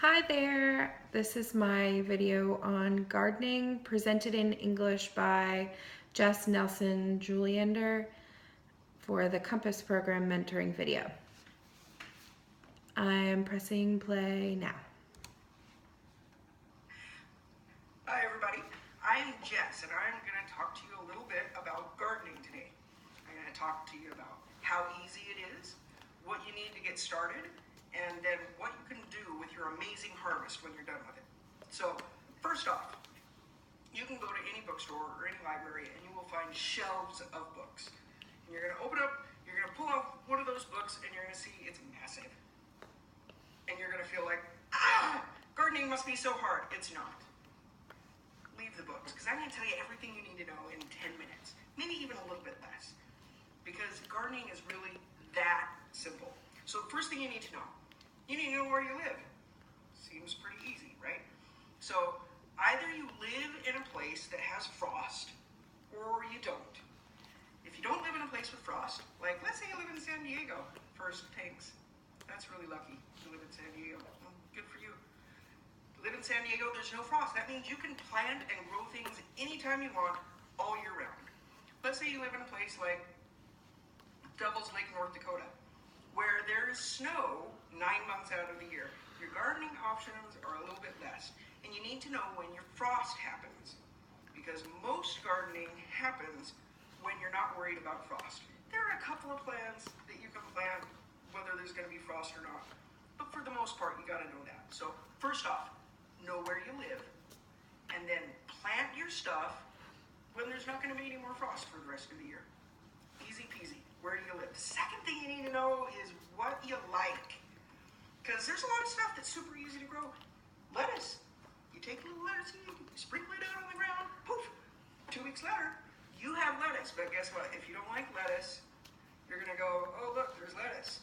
Hi there, this is my video on gardening presented in English by Jess Nelson Juliander for the Compass Program mentoring video. I am pressing play now. Hi everybody, I'm Jess and I'm going to talk to you a little bit about gardening today. I'm going to talk to you about how easy it is, what you need to get started, and then what you can do with your amazing harvest when you're done with it. So first off, you can go to any bookstore or any library and you will find shelves of books. And you're going to open up, you're going to pull out one of those books and you're going to see it's massive. And you're going to feel like, gardening must be so hard. It's not. Leave the books, because I'm going to tell you everything you need to know in 10 minutes, maybe even a little bit less, because gardening is really that simple. So first thing you need to know where you live. Seems pretty easy, right? So either you live in a place that has frost, or you don't. If you don't live in a place with frost, like let's say you live in San Diego, first thanks. That's really lucky to live in San Diego. Well, good for you. Live in San Diego, there's no frost. That means you can plant and grow things anytime you want, all year round. Let's say you live in a place like Devil's Lake, North Dakota, where there is snow 9 months out of the year. Your gardening options are a little bit less. And you need to know when your frost happens, because most gardening happens when you're not worried about frost. There are a couple of plants that you can plant whether there's going to be frost or not. But for the most part, you got to know that. So first off, know where you live, and then plant your stuff when there's not going to be any more frost for the rest of the year. Easy peasy. Where do you live? The second thing you need to know is what you like, because there's a lot of stuff that's super easy to grow. Lettuce. You take a little lettuce seed, you sprinkle it out on the ground, poof, 2 weeks later, you have lettuce. But guess what? If you don't like lettuce, you're going to go, oh look, there's lettuce.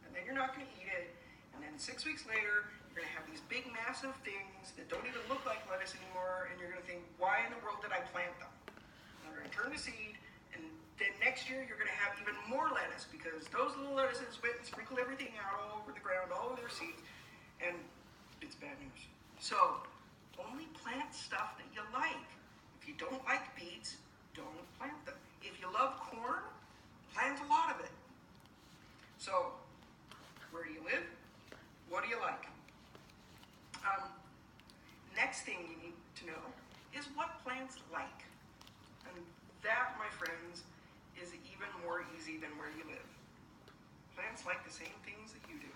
And then you're not going to eat it. And then 6 weeks later, you're going to have these big, massive things that don't even look like lettuce anymore, and you're going to think, why in the world did I plant them? And they're going to turn to seed, and then next year you're going to have even more lettuce, because those little lettuces went and sprinkled everything out all over the ground, all over their seeds, and it's bad news. So, only plant stuff that you like. If you don't like beets, don't plant them. If you love corn, plant a lot of it. So, where do you live? What do you like? Next thing you need to know is what plants like. And that, my friends, is even more easy than where you live. Plants like the same things that you do.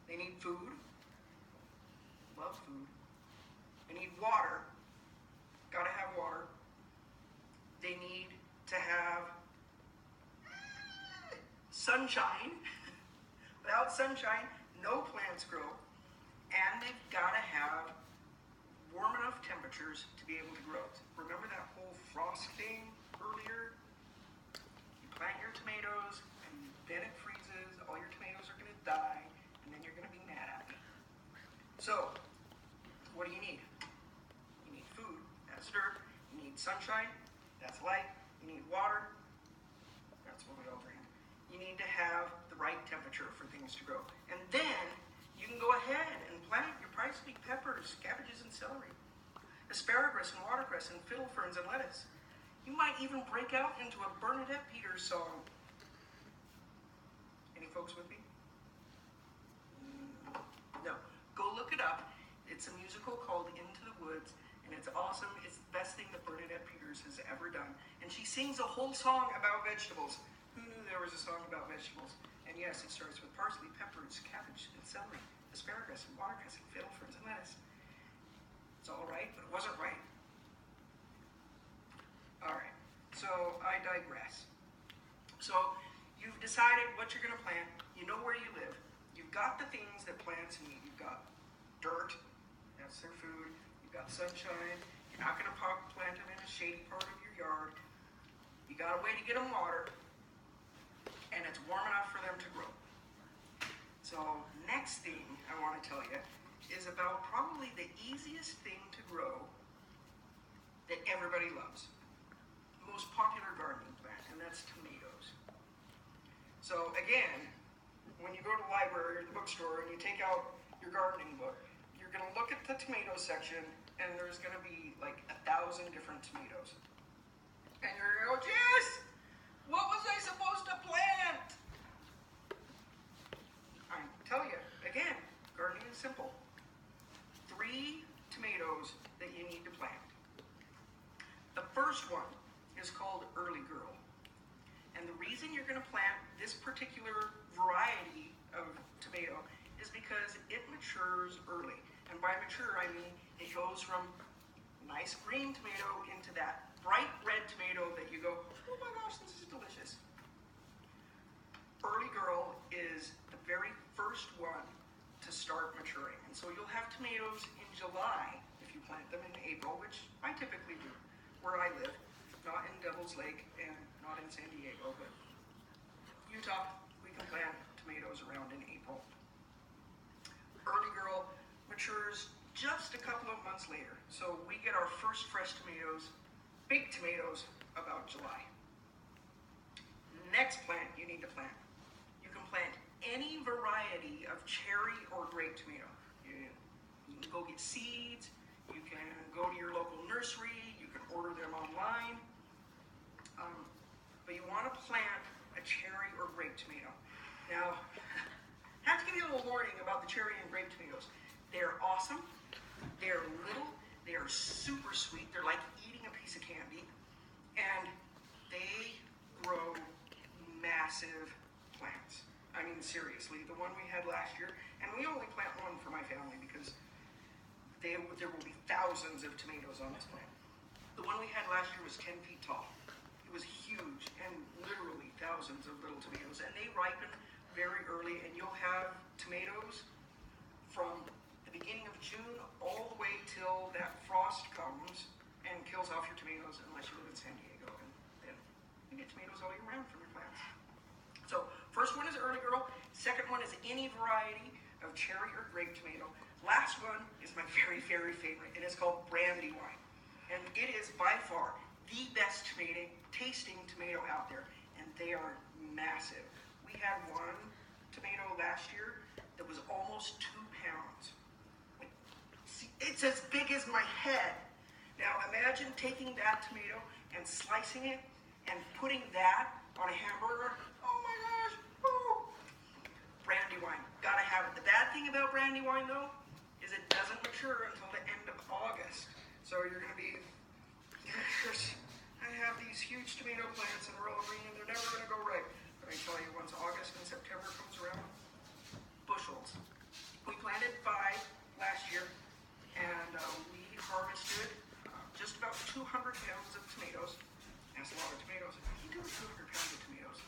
They need food. Love food. They need water. Gotta have water. They need to have sunshine. Without sunshine, no plants grow. And they've got to have warm enough temperatures to be able to grow. Remember that whole frost thing earlier? You plant your tomatoes, and then it freezes, all your tomatoes are going to die, and then you're going to be mad at me. So, what do you need? You need food, that's dirt. You need sunshine, that's light. You need water, that's what we all drink. You need to have the right temperature for things to grow. And then you can go ahead and plant your parsley, peppers, cabbages, and celery, asparagus and watercress, and fiddle ferns and lettuce. You might even break out into a Bernadette Peters song. Any folks with me? No. Go look it up. It's a musical called Into the Woods, and it's awesome. It's the best thing that Bernadette Peters has ever done. And she sings a whole song about vegetables. Who knew there was a song about vegetables? And yes, it starts with parsley, peppers, cabbage, and celery, asparagus, and watercress, and fiddle ferns, and lettuce. It's all right, but it wasn't right. All right, so I digress. So you've decided what you're going to plant. You know where you live. You've got the things that plants need. You've got dirt, that's their food. You've got sunshine. You're not going to plant them in a shady part of your yard. You got a way to get them water, and it's warm enough for them to grow. So next thing I want to tell you is about probably the easiest thing to grow that everybody loves. The most popular gardening plant, and that's tomatoes. So again, when you go to the library or the bookstore and you take out your gardening book, you're gonna look at the tomato section, and there's gonna be like 1,000 different tomatoes. And you're gonna go, Jess, what was I supposed to plant? I tell you, again, gardening is simple. 3 tomatoes that you need to plant. The first one is called Early Girl. And the reason you're going to plant this particular variety of tomato is because it matures early. And by mature, I mean it goes from nice green tomato into that bright red tomato that you go, oh my gosh, this is delicious. Early Girl is the very first one to start maturing. And so you'll have tomatoes in July if you plant them in April, which I typically do where I live, not in Devil's Lake and not in San Diego, but Utah, we can plant tomatoes around in April. Early Girl matures just a couple of months later. So we get our first fresh tomatoes, big tomatoes, about July. Next plant you need to plant. You can plant any variety of cherry or grape tomato. You can go get seeds, you can go to your local nursery, you can order them online. But you want to plant a cherry or grape tomato. Now, I have to give you a little warning about the cherry and grape tomatoes. They're awesome, they're little, they are super sweet, they're like eating a piece of candy, and they grow massive plants. I mean, seriously, the one we had last year, and we only plant one for my family because there will be thousands of tomatoes on this plant. The one we had last year was 10 feet tall. It was huge, and literally thousands of little tomatoes, and they ripen very early, and you'll have tomatoes from the beginning of June all the way till that frost comes and kills off your tomatoes, unless you live in San Diego, and then you get tomatoes all year round from your plants. So first one is Early Girl, second one is any variety of cherry or grape tomato. Last one is my very, very favorite. It is called Brandywine. And it is by far the best tasting tomato out there. And they are massive. We had one tomato last year that was almost 2 pounds. It's as big as my head. Now imagine taking that tomato and slicing it and putting that on a hamburger. Oh my gosh. Woo. Brandywine. Gotta have it. The bad thing about Brandywine though is it doesn't mature until the end of August. So you're going to be, I have these huge tomato plants in Royal Green and they're never going to go right. But I tell you, once August and September comes around, bushels. We planted 5 last year and we harvested just about 200 pounds of tomatoes. That's a lot of tomatoes. What do you do with 200 pounds of tomatoes?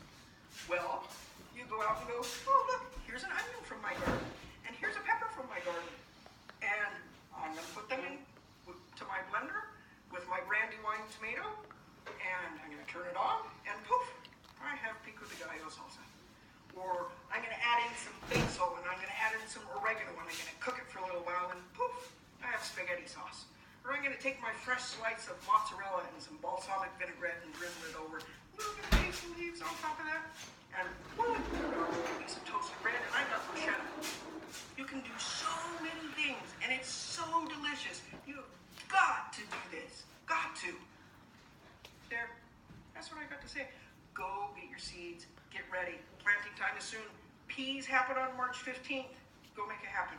Well, you go out and go, oh look, here's an onion from my garden. And here's a pepper from my garden. And I'm going to put them into my blender with my Brandywine tomato, and I'm going to turn it on, and poof, I have pico de gallo salsa. Or I'm going to add in some basil, and I'm going to add in some oregano, and I'm going to cook it for a little while, and poof, I have spaghetti sauce. Or I'm going to take my fresh slice of mozzarella and some balsamic vinaigrette and drizzle it over, a little bit of basil leaves on top of that, and boom, maybe some toasted bread, and I've got bruschetta. You can do so many things, and it's so delicious. You've got to do this. Got to. There. That's what I got to say. Go get your seeds. Get ready. Planting time is soon. Peas happen on March 15th. Go make it happen.